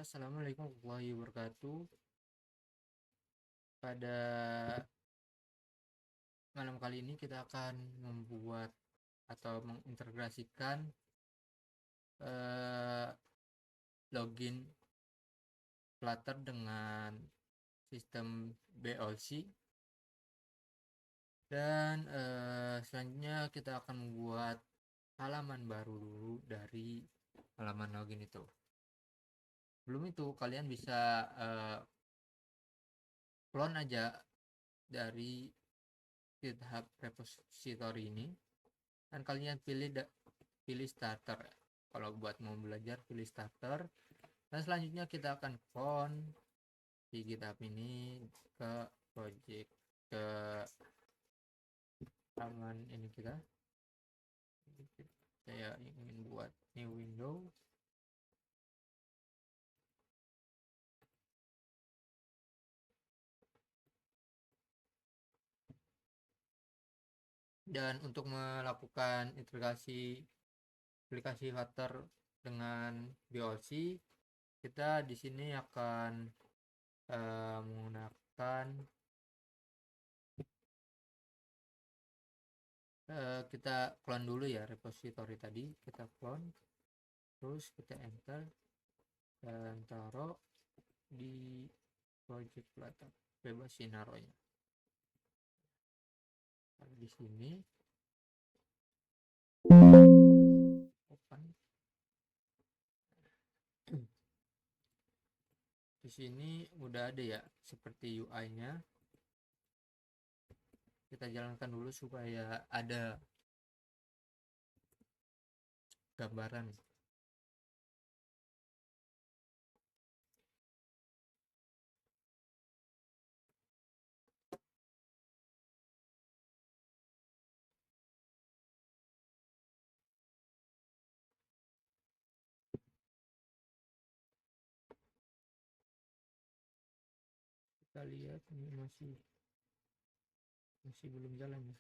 Assalamualaikum warahmatullahi wabarakatuh. Pada malam kali ini kita akan membuat atau mengintegrasikan login Flutter dengan sistem BOC, dan selanjutnya kita akan membuat halaman baru dulu dari halaman login itu. Sebelum itu kalian bisa clone aja dari GitHub repository ini, dan kalian pilih starter. Kalau buat mau belajar pilih starter, dan selanjutnya kita akan clone di GitHub ini ke project, ke halaman ini kita. Saya ingin buat new window, dan untuk melakukan integrasi aplikasi Flutter dengan BOC, kita di sini akan menggunakan kita clone dulu ya repository tadi, kita clone, terus kita enter dan taruh di project Flutter, bebasin naruhnya. Di sini open. Di sini udah ada ya seperti UI-nya. Kita jalankan dulu supaya ada gambaran. Kita lihat ini masih belum jalan ya.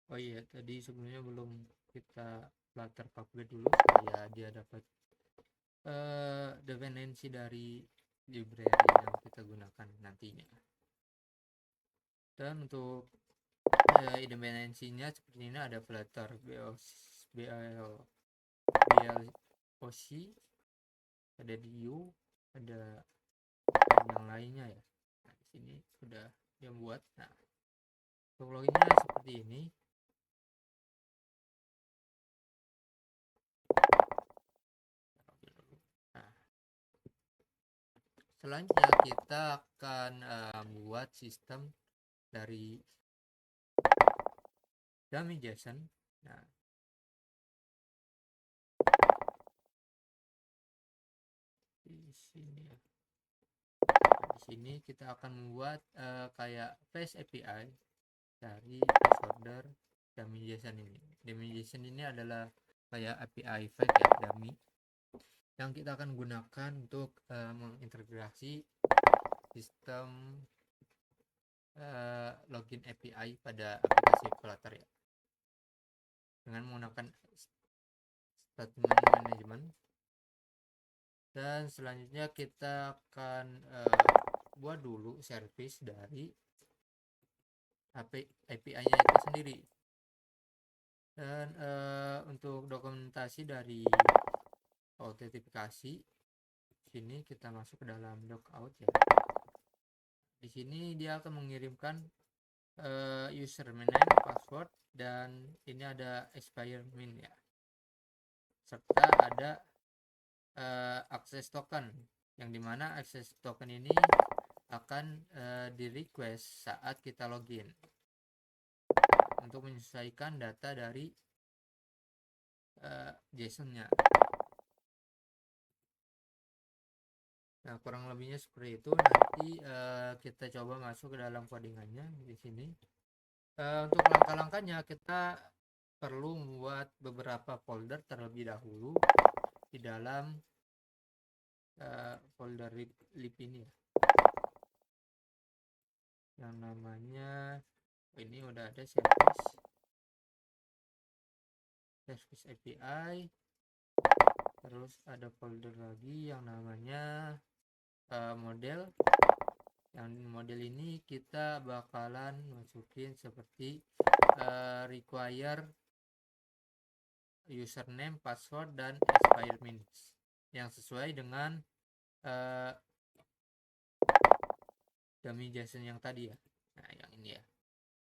Oh iya, tadi sebelumnya belum kita Flutter public dulu supaya dia dapat dependensi dari library yang kita gunakan nantinya. Dan untuk dependensinya seperti ini, ada Flutter BLOC, ada DU, ada yang lainnya ya. Nah, di sini sudah yang buat. Nah, untuk loginnya seperti ini. Nah, selanjutnya kita akan buat sistem dari dummy JSON. Nah, di sini ya. Di sini kita akan membuat kayak face API dari disorder dummy JSON ini. Dummy JSON ini adalah kayak API fake ya, dummy, yang kita akan gunakan untuk mengintegrasi sistem login API pada aplikasi Flutter ya, dengan menggunakan statement management. Dan selanjutnya kita akan buat dulu service dari API-nya itu sendiri. Dan untuk dokumentasi dari autentifikasi, sini kita masuk ke dalam logout ya. Di sini dia akan mengirimkan username, password, dan ini ada expire min ya, serta ada access token, yang dimana access token ini akan di request saat kita login untuk menyesuaikan data dari JSON-nya. Nah, kurang lebihnya seperti itu. Nanti kita coba masuk ke dalam codingannya di sini. Untuk langkah-langkahnya kita perlu membuat beberapa folder terlebih dahulu di dalam folder lib ini ya, yang namanya ini udah ada service. service API, terus ada folder lagi yang namanya model. Yang model ini kita bakalan masukin seperti require username, password, dan expire minutes yang sesuai dengan dummy JSON yang tadi ya. Nah, yang ini ya,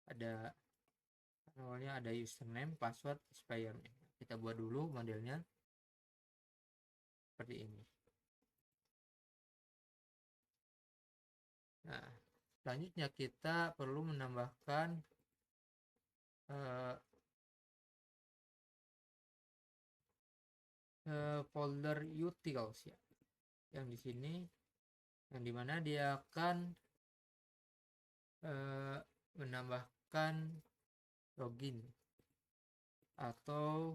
ada awalnya ada username, password, expire minutes. Kita buat dulu modelnya seperti ini. Nah, selanjutnya kita perlu menambahkan folder utils ya, yang di sini, yang dimana dia akan menambahkan login atau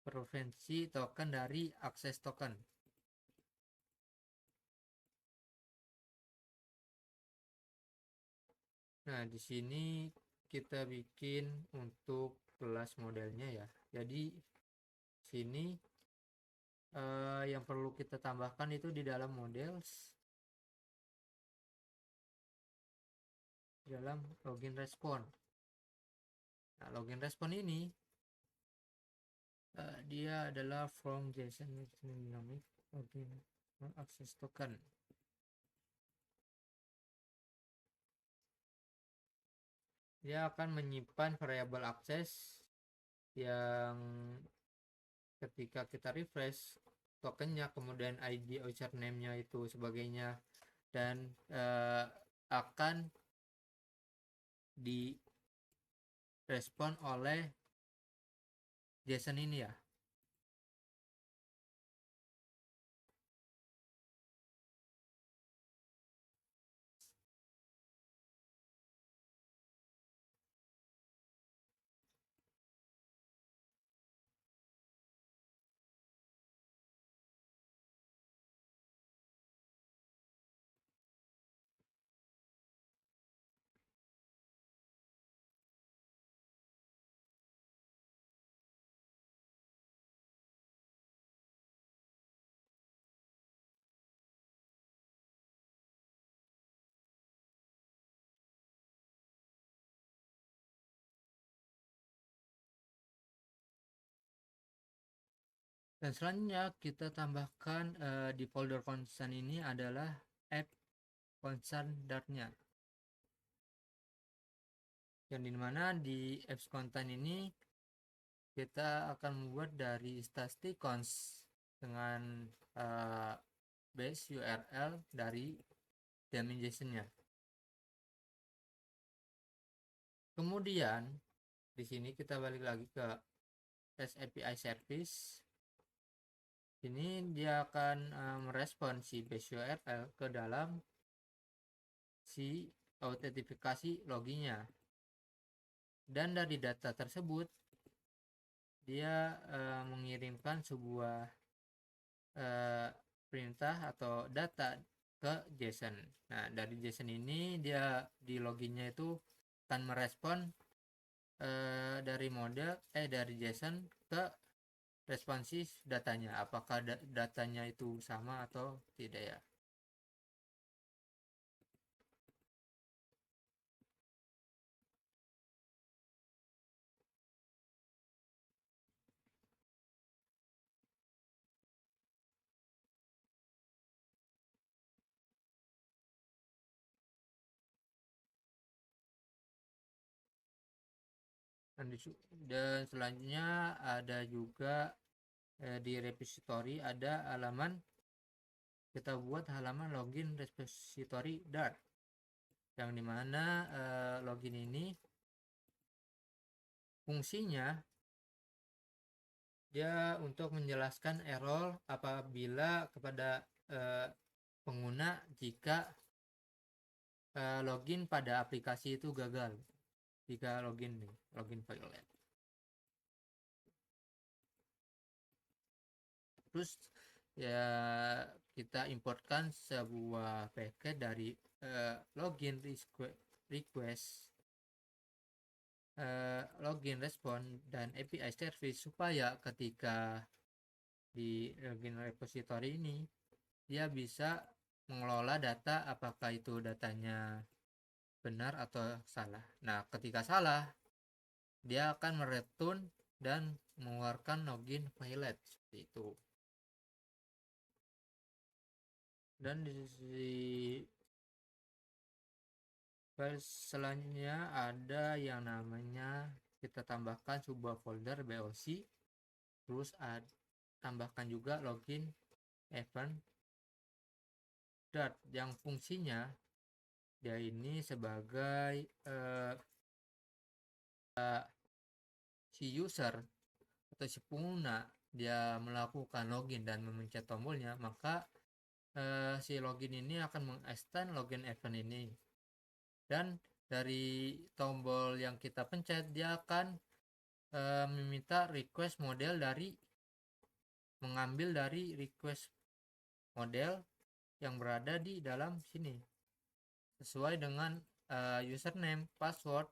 preferensi token dari akses token. Nah, di sini kita bikin untuk kelas modelnya ya. Jadi sini yang perlu kita tambahkan itu di dalam models, dalam login response. Nah, login response ini dia adalah from JSON dynamic login access token. Dia akan menyimpan variabel akses yang ketika kita refresh tokennya, kemudian ID username-nya itu sebagainya, dan akan direspon oleh JSON ini ya. Dan selanjutnya kita tambahkan di folder concern ini adalah app concern.nya, yang dimana di apps content ini kita akan membuat dari static cons dengan base URL dari daemon JSON-nya. Kemudian di sini kita balik lagi ke REST API service. Ini dia akan merespon si base URL ke dalam si autentifikasi loginnya, dan dari data tersebut dia mengirimkan sebuah perintah atau data ke JSON. Nah, dari JSON ini dia di loginnya itu akan merespon dari model dari JSON ke responsif datanya, apakah datanya itu sama atau tidak ya. Dan selanjutnya ada juga di repository ada halaman, kita buat halaman login repository Dart, yang dimana login ini fungsinya dia untuk menjelaskan error apabila kepada pengguna jika login pada aplikasi itu gagal, jika login violet. Terus ya kita importkan sebuah paket dari login request login respon dan API service supaya ketika di login repository ini dia bisa mengelola data apakah itu datanya benar atau salah. Nah, ketika salah dia akan mereturn dan mengeluarkan login failet seperti itu. Dan di file selanjutnya ada yang namanya kita tambahkan sebuah folder boc, terus tambahkan juga login event dart yang fungsinya dia ini sebagai si user atau si pengguna dia melakukan login dan memencet tombolnya, maka si login ini akan mengextend login event ini, dan dari tombol yang kita pencet dia akan meminta request model mengambil dari request model yang berada di dalam sini sesuai dengan username, password,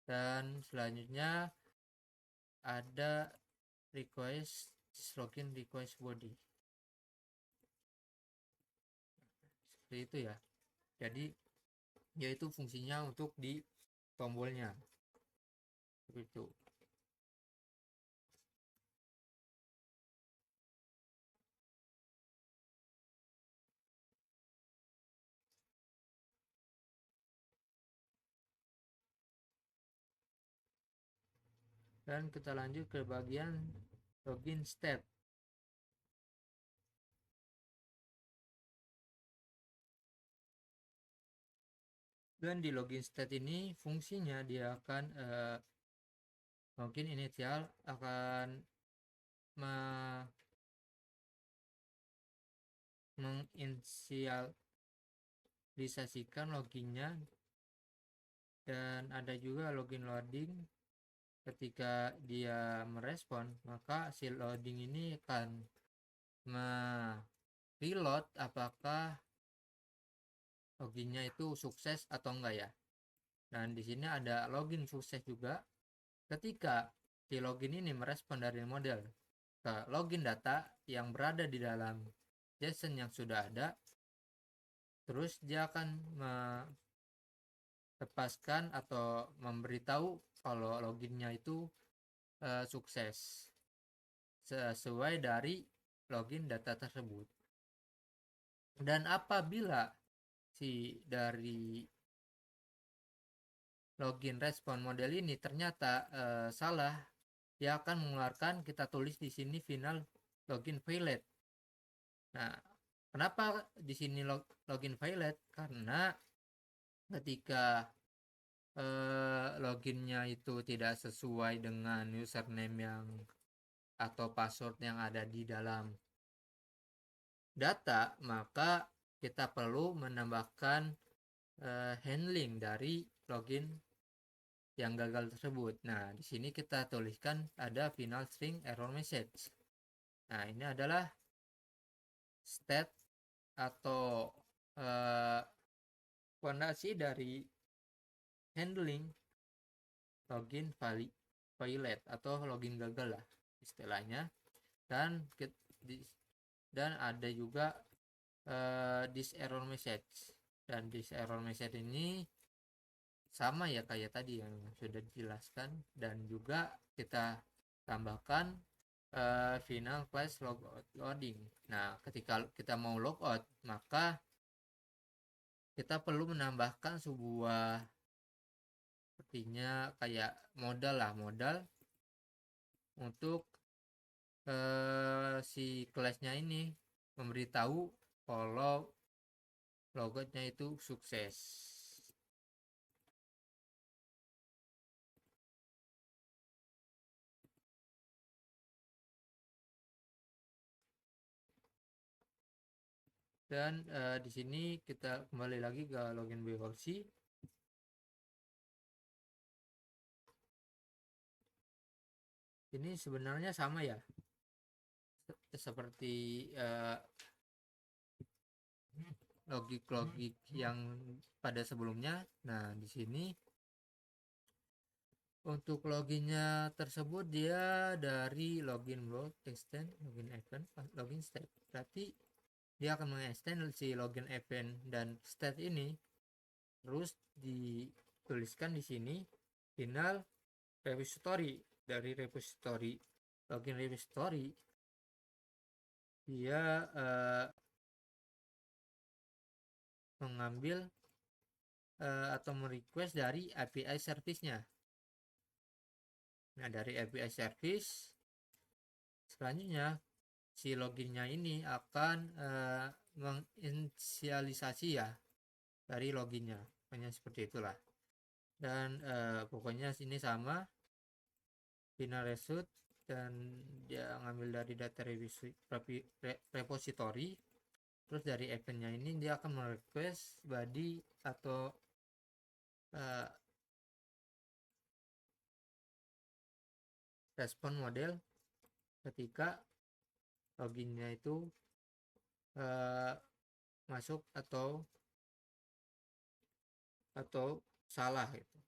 dan selanjutnya ada request login request body seperti itu ya. Jadi yaitu fungsinya untuk di tombolnya seperti itu. Dan kita lanjut ke bagian login state. Dan di login state ini fungsinya dia akan login initial akan menginisialisasikan loginnya, dan ada juga login loading. Ketika dia merespon, maka si loading ini akan reload apakah loginnya itu sukses atau enggak ya. Dan di sini ada login sukses juga. Ketika si login ini merespon dari model ke login data yang berada di dalam JSON yang sudah ada, terus dia akan melepaskan atau memberitahu kalau loginnya itu sukses sesuai dari login data tersebut. Dan apabila si dari login respon model ini ternyata salah, dia akan mengeluarkan, kita tulis di sini final login failet. Nah, kenapa di sini login failet? Karena ketika loginnya itu tidak sesuai dengan username yang atau password yang ada di dalam data, maka kita perlu menambahkan handling dari login yang gagal tersebut. Nah, di sini kita tuliskan ada final string error message. Nah, ini adalah state atau fondasi dari handling login failet atau login gagal lah istilahnya. Dan ada juga this error message, dan this error message ini sama ya kayak tadi yang sudah dijelaskan, dan juga kita tambahkan final class logout loading. Nah, ketika kita mau logout, maka kita perlu menambahkan sebuah sepertinya kayak modal untuk si kelasnya ini memberitahu kalau logoutnya itu sukses. Dan di sini kita kembali lagi ke login boc. Ini sebenarnya sama ya seperti logik yang pada sebelumnya. Nah, di sini Untuk loginnya tersebut dia dari login block, extend, login event, login state. Berarti dia akan mengextend si login event dan state ini, terus dituliskan di sini final repository. Dari repository login repository dia mengambil atau merequest dari API service-nya. Nah, dari API service selanjutnya si loginnya ini akan menginisialisasi ya dari loginnya, hanya seperti itulah. Dan pokoknya sini sama final result, dan dia ngambil dari data repository. Terus dari eventnya ini dia akan merequest body atau respon model ketika loginnya itu masuk atau salah gitu.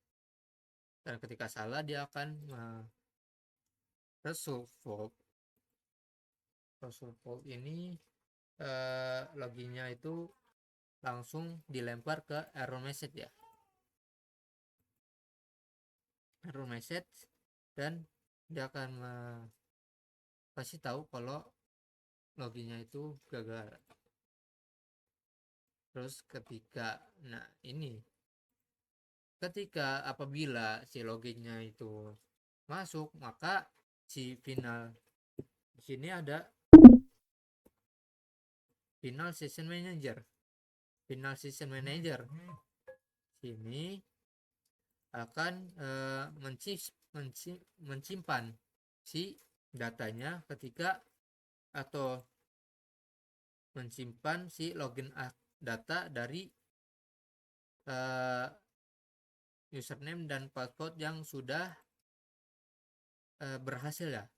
Dan ketika salah dia akan resolve fault ini loginnya itu langsung dilempar ke error message ya, error message, dan dia akan kasih tahu kalau loginnya itu gagal. Terus ketika apabila si loginnya itu masuk, maka si final di sini ada final session manager. Sini akan menyimpan si datanya ketika atau menyimpan si login data dari username dan password yang sudah berhasil ya,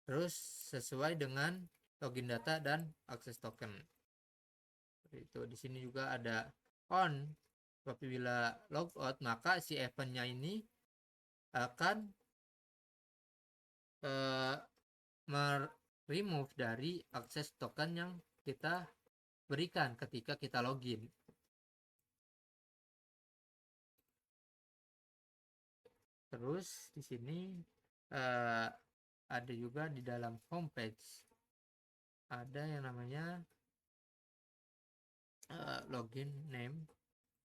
terus sesuai dengan login data dan akses token. Itu di sini juga ada on. Apabila logout, maka si eventnya ini akan remove dari akses token yang kita berikan ketika kita login. Terus di sini ada juga di dalam homepage ada yang namanya login name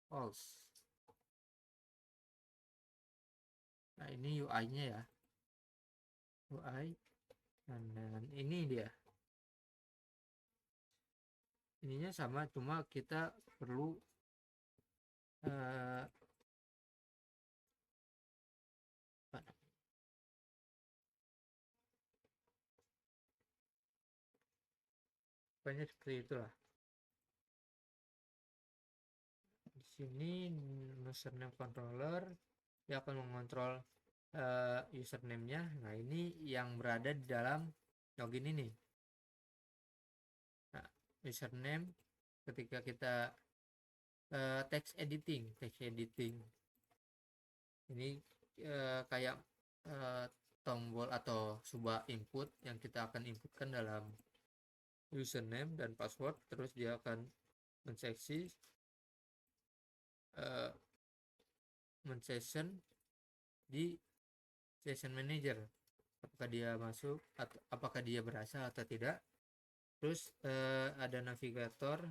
false. Nah, ini UI-nya ya. UI dan ini dia. Ininya sama, cuma kita perlu banyak seperti itulah. Di sini username controller dia akan mengontrol username-nya. Nah, ini yang berada di dalam login ini. Nah, username ketika kita text editing ini kayak tombol atau sebuah input yang kita akan inputkan dalam username dan password. Terus dia akan menseksi men-session di session manager, apakah dia masuk atau apakah dia berasal atau tidak. Terus ada navigator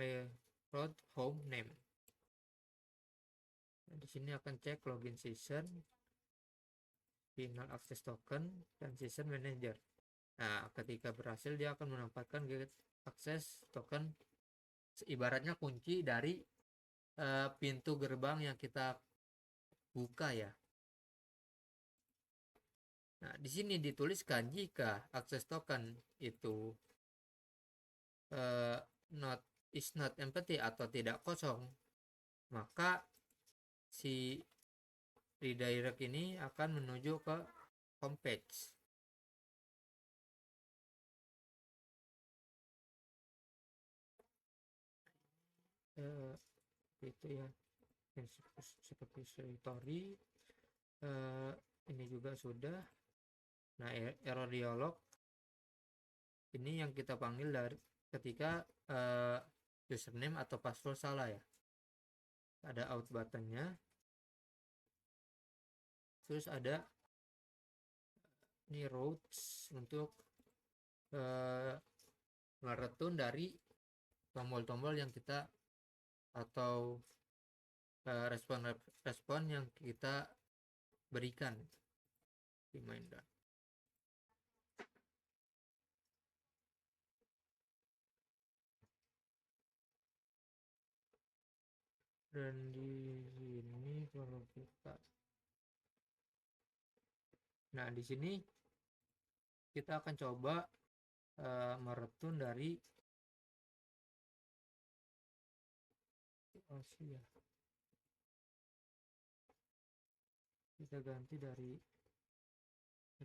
method home name. Nah, di sini akan cek login session, final access token, dan session manager. Nah, ketika berhasil dia akan menempatkan get access token, ibaratnya kunci dari pintu gerbang yang kita buka ya. Nah, di sini dituliskan jika akses token itu is not empty atau tidak kosong, maka si redirect ini akan menuju ke homepage. Itu ya, seperti story. Ini juga sudah. Nah, error dialog ini yang kita panggil dari ketika username atau password salah ya. Ada out buttonnya, terus ada ini routes untuk ngeretun dari tombol-tombol yang kita atau respon yang kita berikan. Reminder. Dan di sini kalau kita, nah di sini kita akan coba meretun dari ya. Kita ganti dari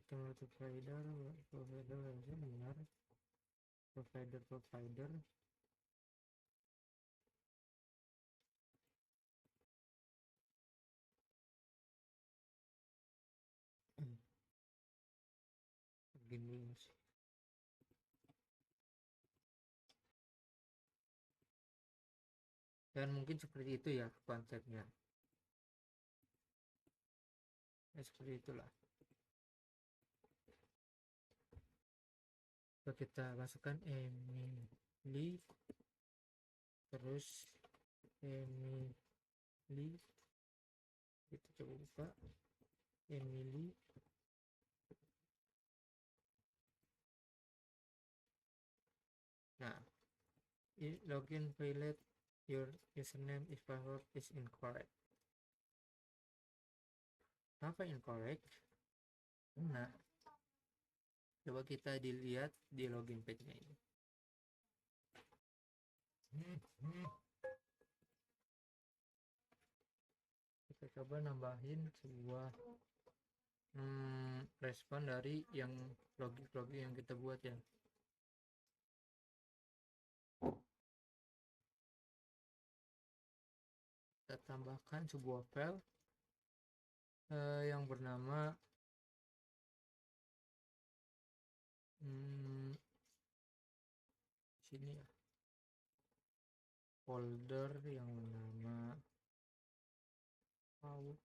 provider benar, provider begini. Dan mungkin seperti itu ya konsepnya. Ya, seperti itulah. So, kita masukkan Emily, terus Emily, kita coba buka Emily. Nah, login failed, your username is password is incorrect. Apa incorrect? Nah, coba kita dilihat di login page-nya ini. Kita coba nambahin sebuah respon dari yang login yang kita buat ya. Kita tambahkan sebuah file yang bernama sini ya, folder yang bernama out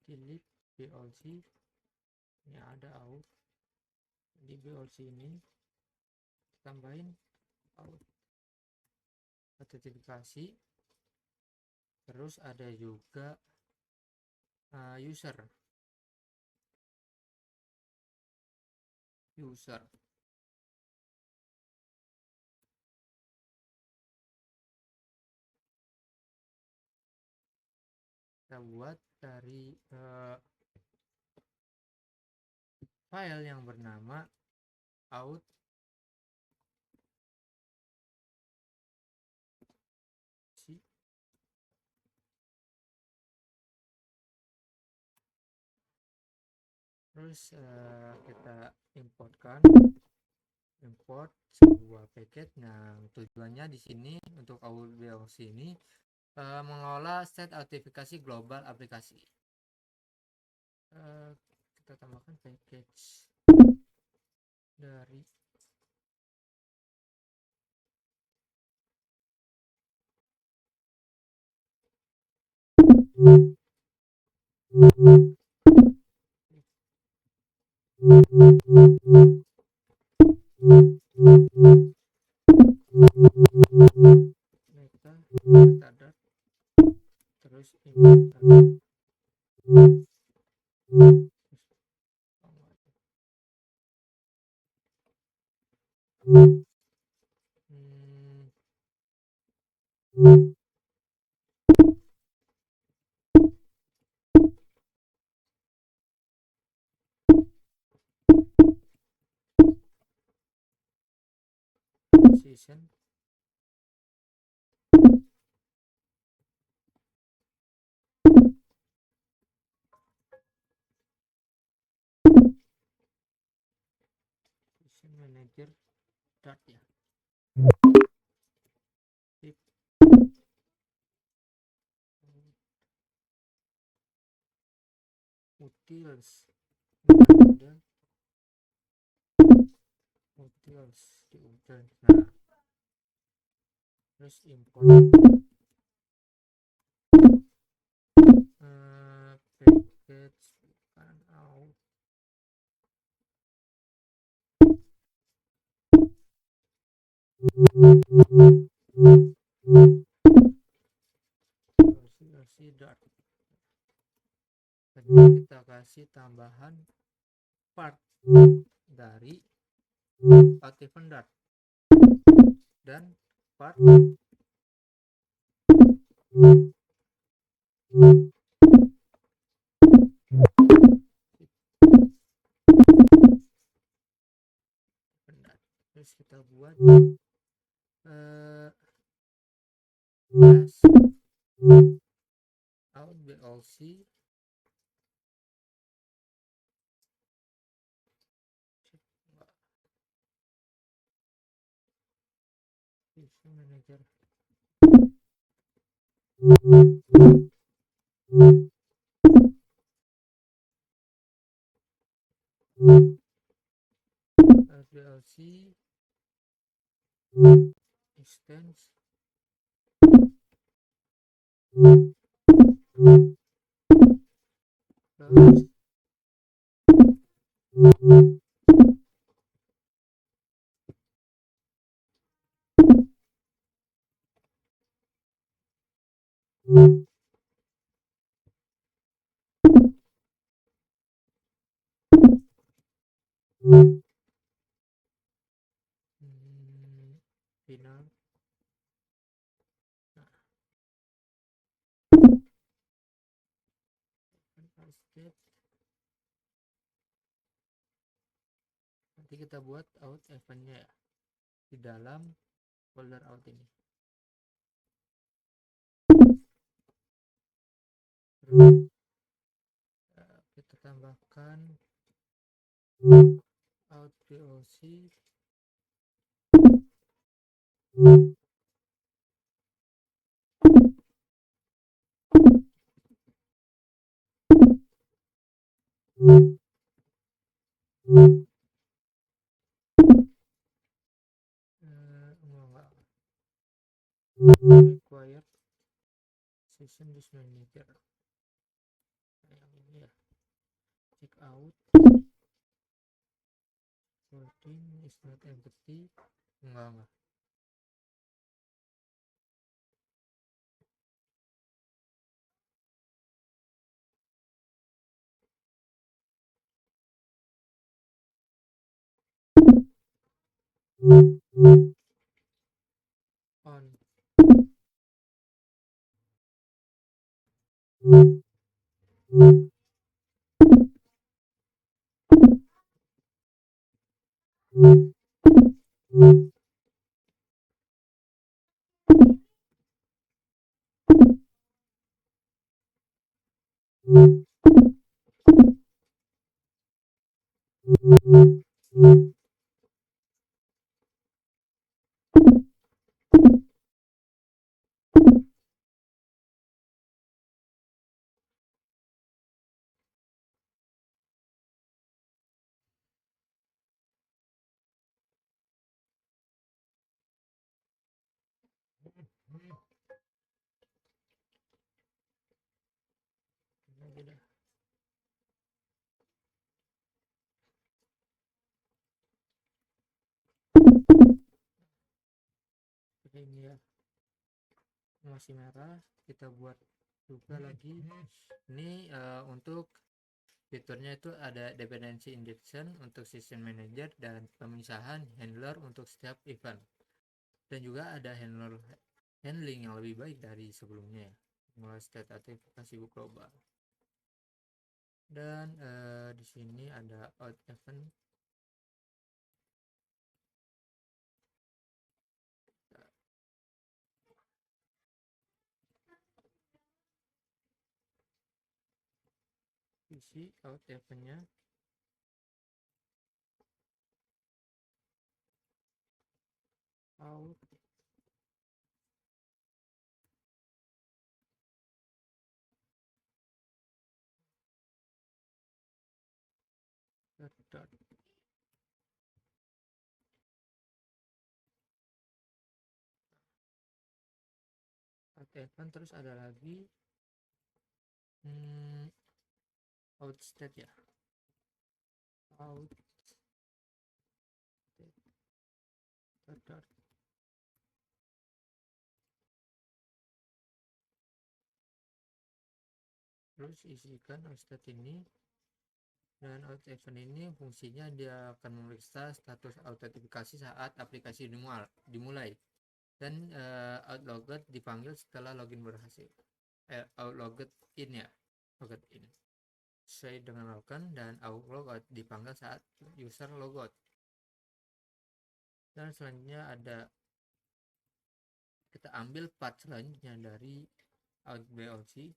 delete BLC. Ini ada out di BLC ini, tambahin out autentifikasi, terus ada juga user kita buat dari file yang bernama out terus kita import sebuah paket yang tujuannya di sini untuk out BLC ini mengelola set autentifikasi global aplikasi. Kita tambahkan package dari metadata, terus season manager dart ya. Sip. Utils ada utils di utils. Nah, terus import package bukan out. Versi dart. Jadi kita kasih tambahan part dari out event dart dan part terus kita buat out BLC manager BLC extends launch final. Nanti kita buat out eventnya ya di dalam folder out ini. Terus kita tambahkan out POC required session this manager. Yang ini ya, check out 14 is not empty. Enggak. On udah. Ini ya masih merah, kita buat juga lagi. Ini untuk fiturnya itu ada dependency injection untuk session manager dan pemisahan handler untuk setiap event, dan juga ada handling yang lebih baik dari sebelumnya ya, mulai state aktivitas global. Dan di sini ada out event. Isi out eventnya. out dot event. Terus ada lagi out state ya, out state dot. Terus isikan out state ini, dan out event ini fungsinya dia akan memeriksa status autentifikasi saat aplikasi dimulai, dan out logged dipanggil setelah login berhasil. Out logged in ya, logged in sesuai dengan logon, dan out logout dipanggil saat user logout. Dan selanjutnya ada, kita ambil path selanjutnya dari out BOC.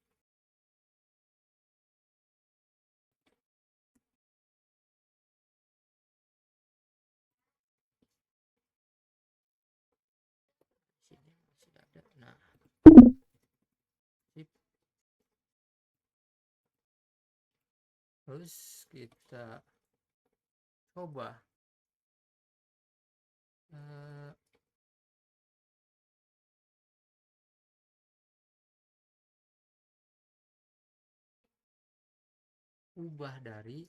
Sini masih ada. Nah, sip. Terus kita coba ubah dari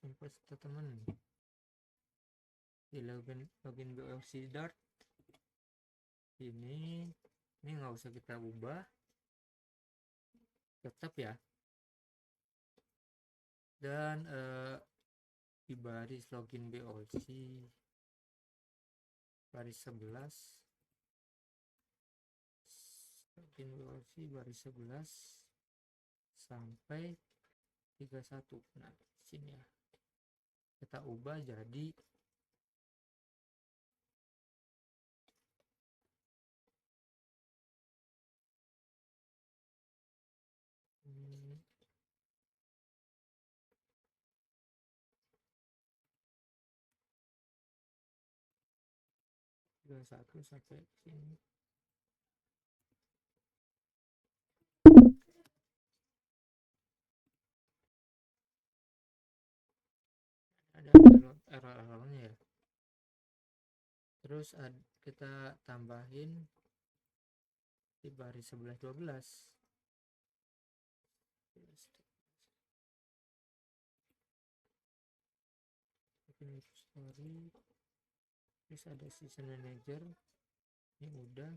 simple statement di login BOC dart ini nggak usah kita ubah, tetap ya. Dan di baris login BOC baris 11, login BOC baris 11 sampai 31. Nah, sini ya, kita ubah jadi satu sampai sini. Ada error-errornya ya. Terus kita tambahin di baris 11 12. Story. Terus ada season manager, ini udah.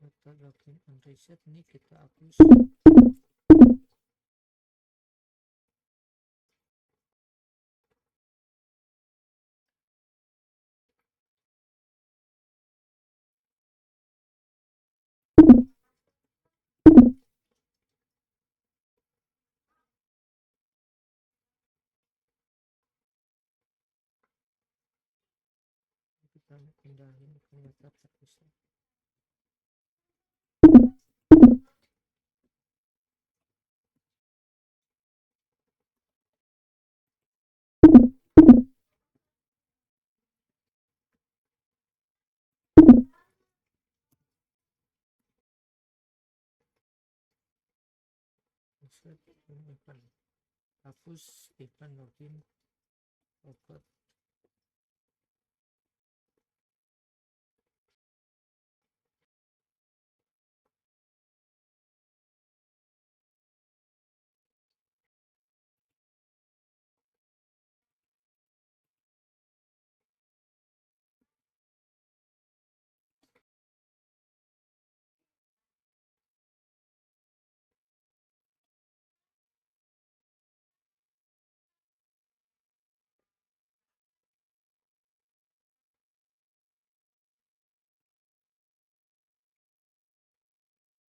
Method login and reset ini kita hapus. Kita pindahin ke method terpusat. Event, hapus event login logout.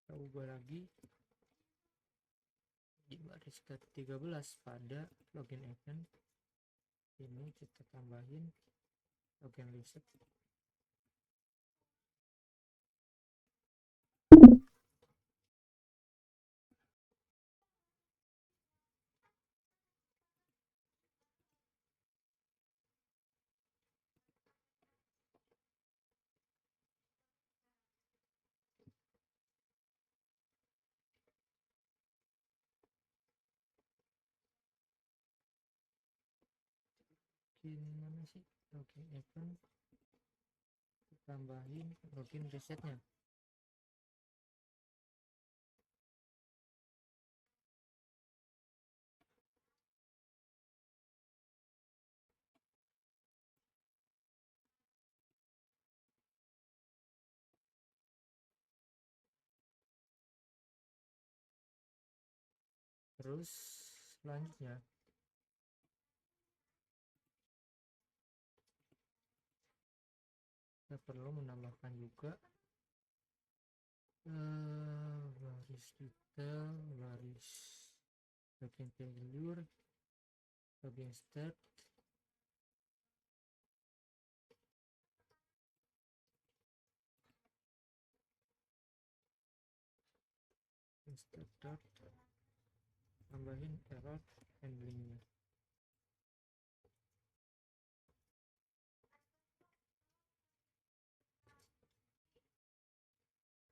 Kita ubah lagi di baris ke-13 pada login event ini, kita tambahin login reset. login mana sih, login event, tambahin login resetnya. Terus selanjutnya kita perlu menambahkan juga baris detail, baris login failure, login start, start dot, tambahin error handlingnya.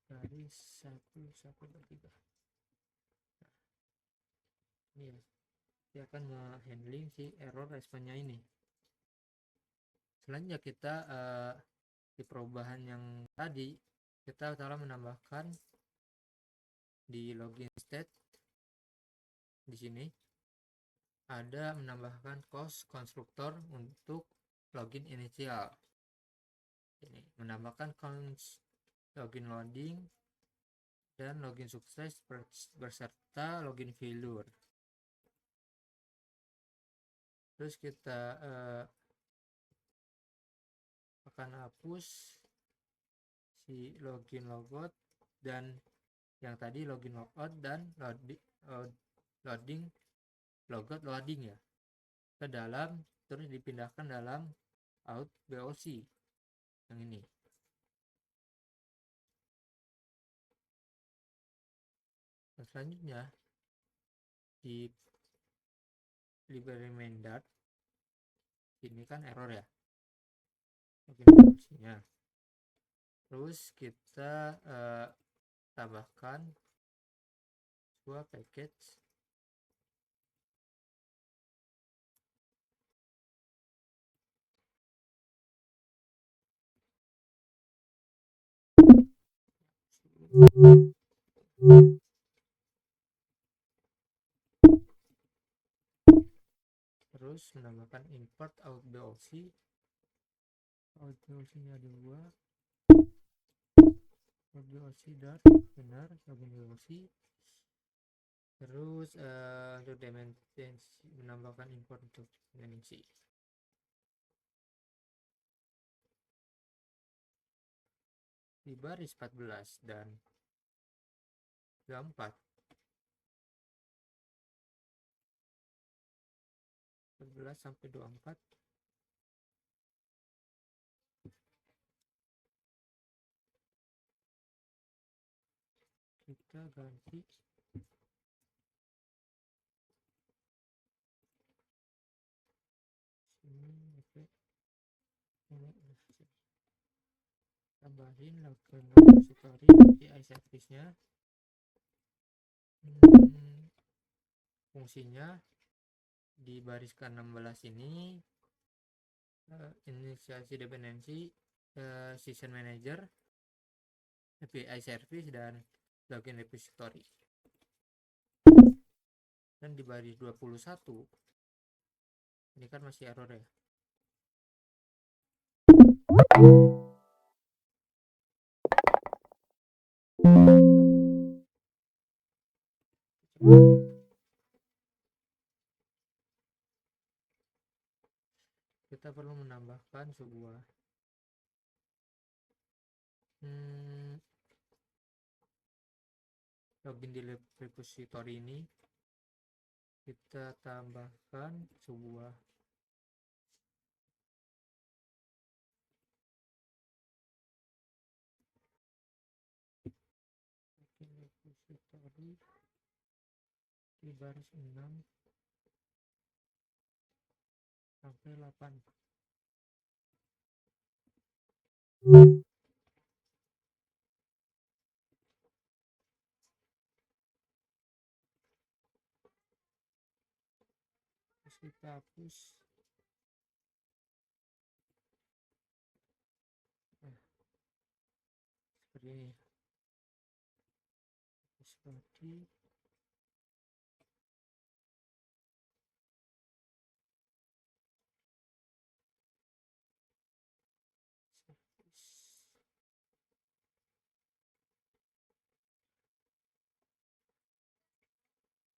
Garis 1/3. Nah, ini ya, dia akan handling si error responnya ini. Selanjutnya kita di perubahan yang tadi kita telah menambahkan di login state. Di sini ada menambahkan cost konstruktor untuk login initial. Ini menambahkan login loading dan login sukses beserta login failure. Terus kita akan hapus si login logout dan yang tadi login logout dan loading logout loading ya ke dalam, terus dipindahkan dalam out BOC yang ini. Nah, selanjutnya di library main dart ini kan error ya, login fungsinya. Terus kita tambahkan sebuah package terus menambahkan import out BOC. Out BOC nya ada dua, out BOC dart benar, login BOC. Terus untuk dimensi menambahkan import untuk dimensi. Di baris 14 dan 24 14 sampai 24 kita ganti sini, oke. Ini tambahin login repository API service nya. Fungsinya di baris ke-16 ini inisiasi dependensi, session manager, API service, dan login repository. Dan di baris 21 ini kan masih error ya, kita perlu menambahkan sebuah login di repository ini. Kita tambahkan sebuah repository di baris 6 sampai 8. Terus kita hapus begini seperti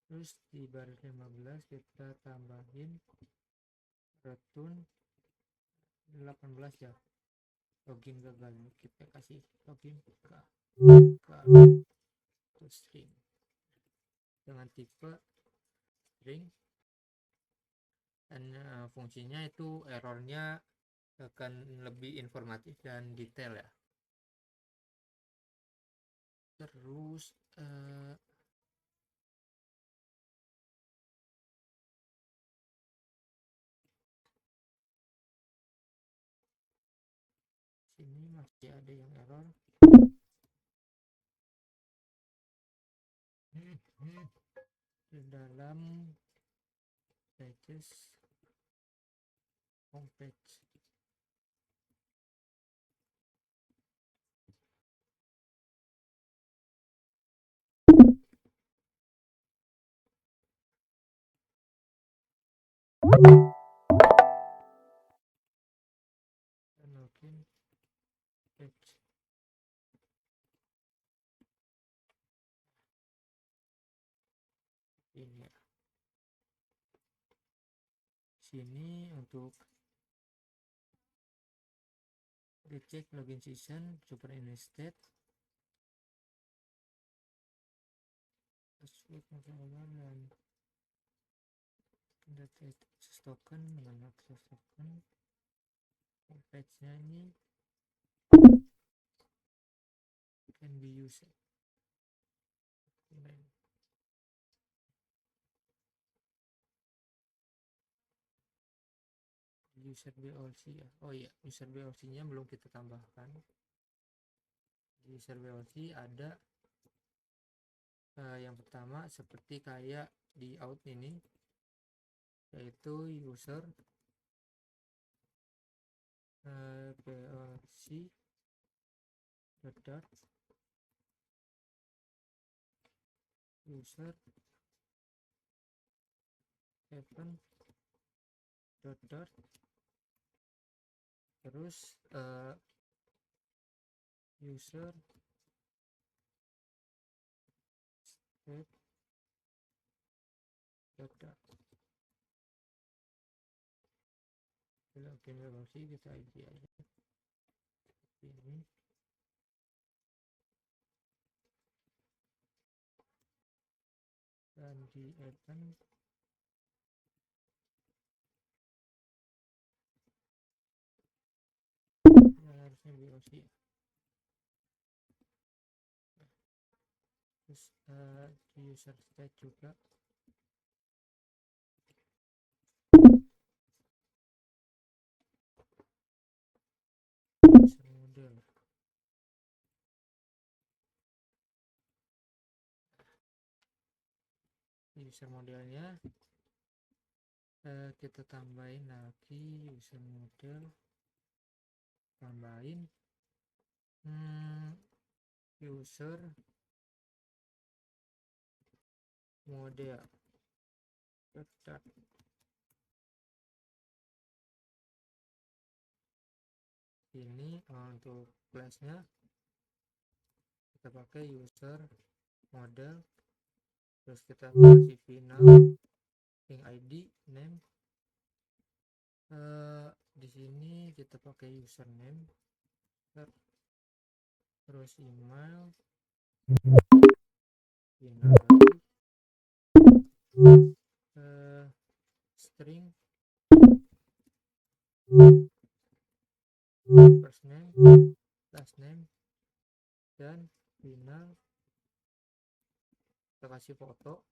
terus di baris 15 kita tambahin return 18 ya, login gagal. Kita kasih login ke string dengan tipe string, dan fungsinya itu errornya akan lebih informatif dan detail ya. Terus sini masih ada yang error. Di dalam pages homepage dan login page. Ini ya. Sini untuk dicek login session, super instead, password dan data access token dengan access token. Page nya ini can be used. User BOC ya. Oh iya, user BOC nya belum kita tambahkan. Di user BOC ada yang pertama seperti kayak di out ini, yaitu user BOC dot user event dot terus user state dot login BOC kita isi aja ini. Dan di event harusnya BOC. Terus di user state juga user model. Di user modelnya kita tambahin lagi user model, tambahin user model dot ini. Untuk classnya kita pakai user model, terus kita kasih final string ID name. Di sini kita pakai username, terus email, final string first name, last name, dan final kita kasih foto,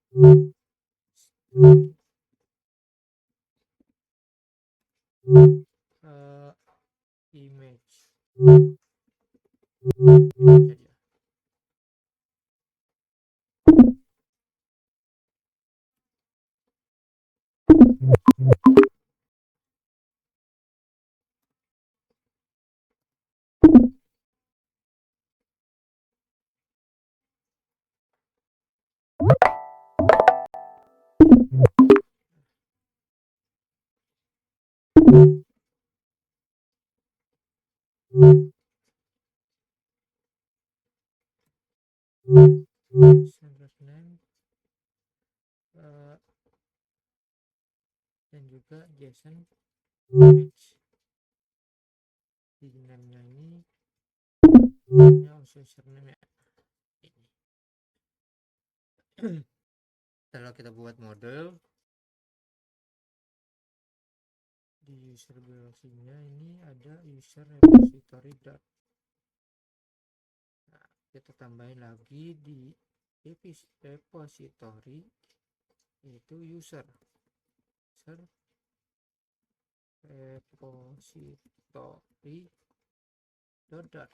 image aja. JSON first name dan juga JSON image. Di name-nya ini username ya. Ini. Setelah kita buat model di user belokasinya ini ada user repository dot. Nah, kita tambahin lagi di repository yaitu user repository dot.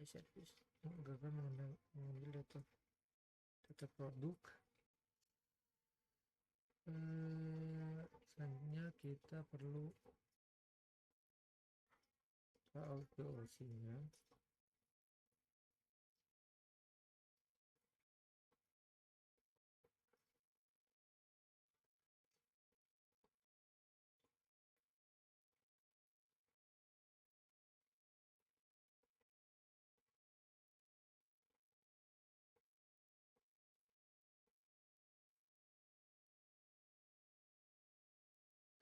Service gagal mengambil data produk. Selanjutnya kita perlu auto-nya.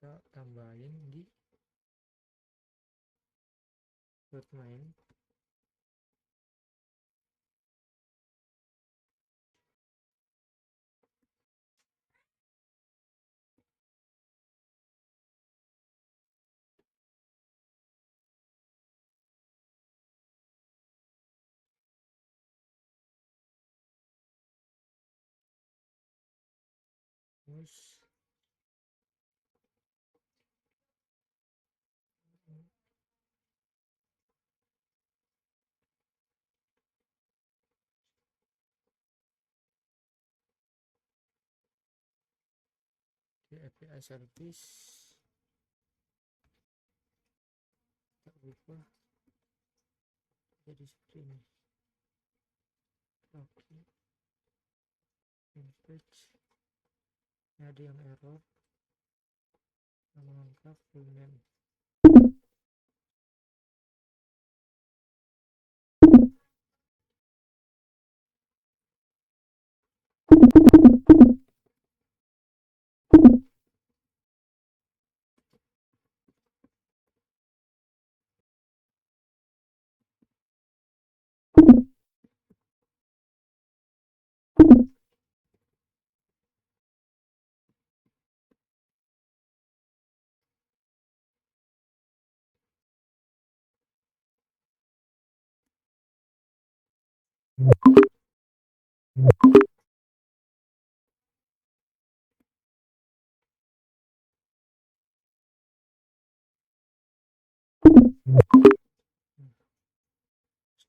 Kita tambahin di main. Terus di API service tak lupa jadi seperti ini. Oke, page ada yang error, nama lengkap full name.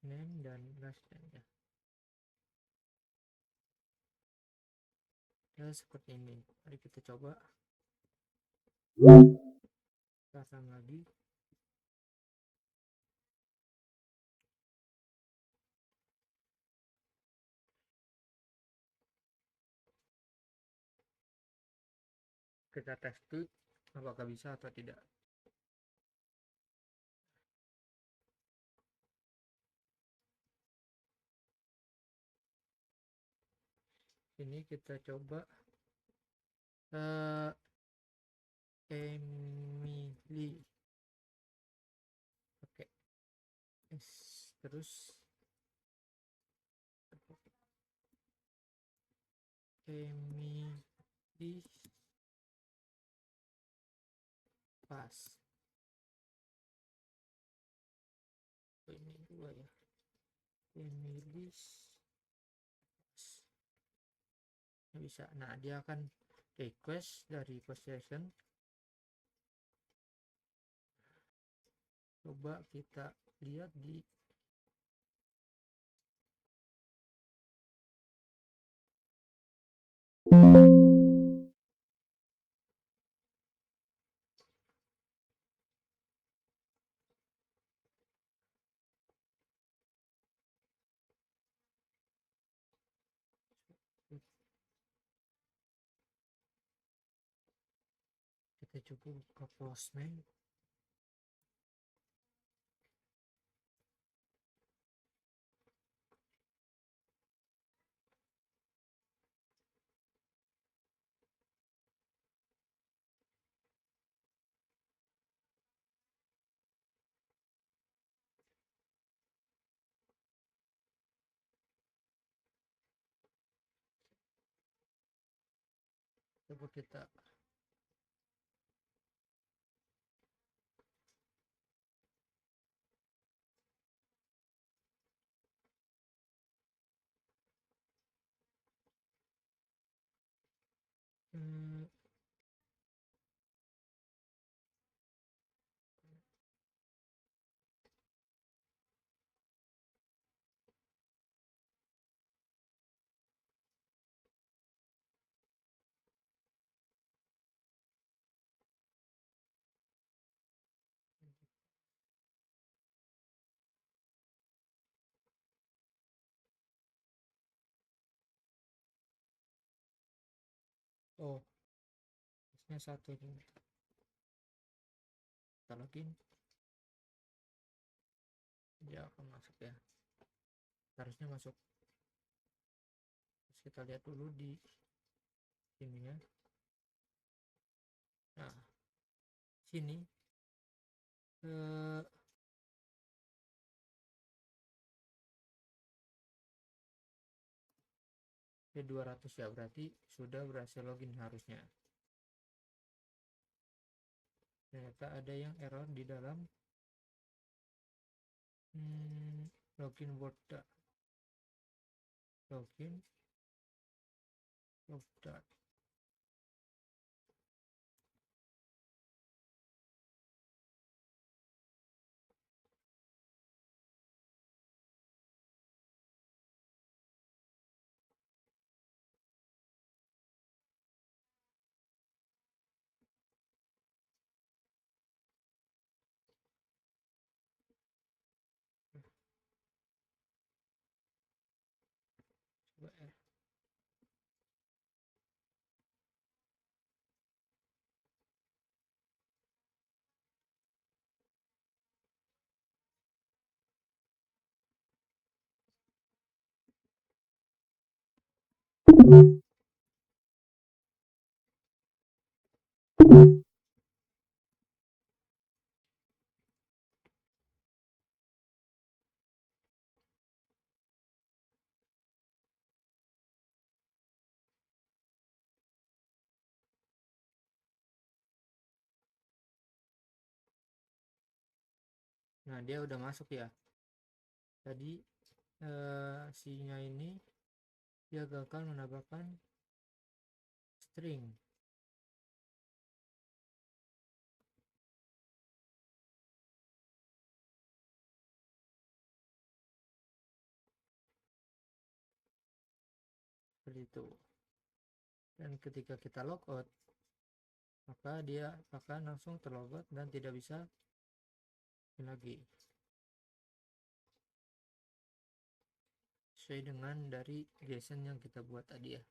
Name dan last name ya. Ya seperti ini. Mari kita coba. Pasang lagi. Kita tes dulu apakah bisa atau tidak. Ini kita coba Emily. Oke. Terus Emily pas. Ini dua ya. Emily bisa. Nah, dia akan request dari possession. Coba kita lihat di coba buka Postman. Coba kita hmm, oh tesnya satu nih. Kita login, dia akan masuk ya, harusnya masuk. Terus kita lihat dulu di sini ya. Nah sini eh, ya 200 ya, berarti sudah berhasil login harusnya. Ternyata ada yang error di dalam login word login word. Coba nah dia udah masuk ya. Tadi sinya ini dia gagal menambahkan string. Seperti itu. Dan ketika kita logout, maka dia akan langsung terlogout dan tidak bisa lagi. Sesuai dengan dari JSON yang kita buat tadi ya.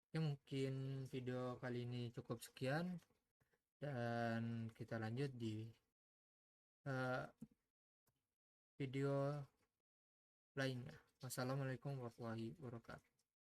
Oke, mungkin video kali ini cukup sekian dan kita lanjut di video lainnya. Wassalamualaikum warahmatullahi wabarakatuh.